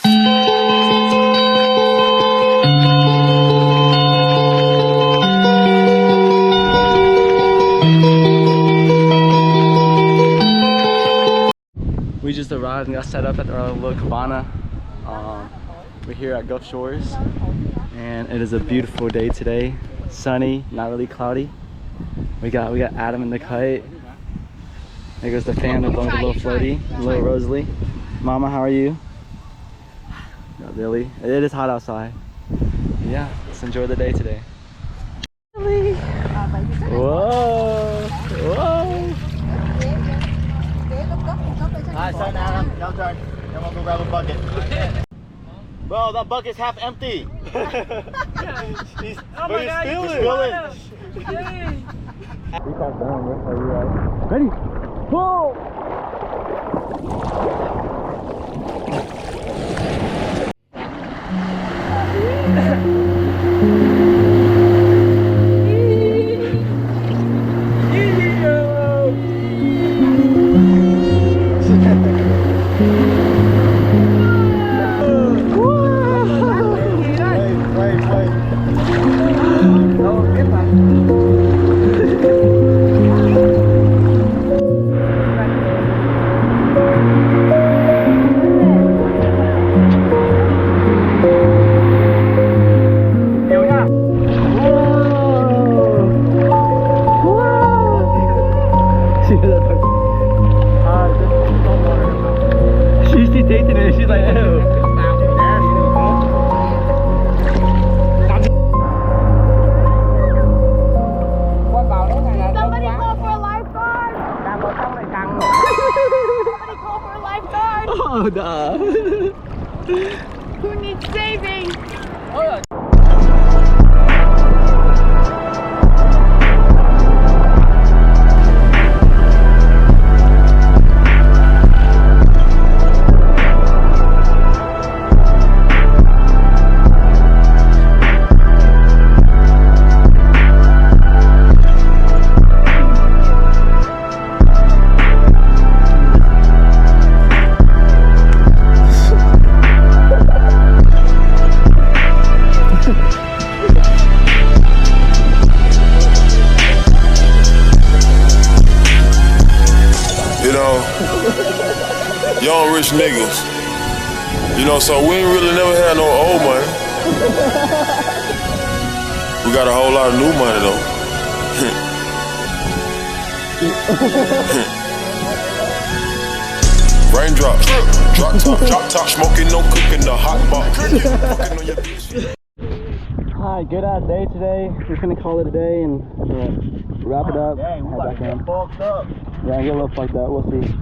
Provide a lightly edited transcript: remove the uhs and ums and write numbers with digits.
We just arrived and got set up at our little cabana. We're here at Gulf Shores, and it is a beautiful day today. Sunny, not really cloudy. We got Adam in the kite. There goes the family blowing with a little floaty, little Rosalie. Mama, how are you? Got Lily. It is hot outside. Yeah, let's enjoy the day today. Lily. Whoa! Whoa! Alright, son, Adam, your turn. Then we'll go grab a bucket. Bro, that bucket's half empty. He's spilling. Ready? Pull! She's dating it. She's like, ew. Somebody call for a lifeguard. Somebody call for a lifeguard. Oh, no. Who needs saving? Young rich niggas, you know, so we ain't really never had no old money. We got a whole lot of new money though. Raindrops, drop top, smoking, no cooking, the hot box. Fucking on your bitch. Hi, good ass day today. We're gonna call it a day and wrap it up. Dang, we head about back to in. get bulked up. Yeah, get a little fucked up. We'll see.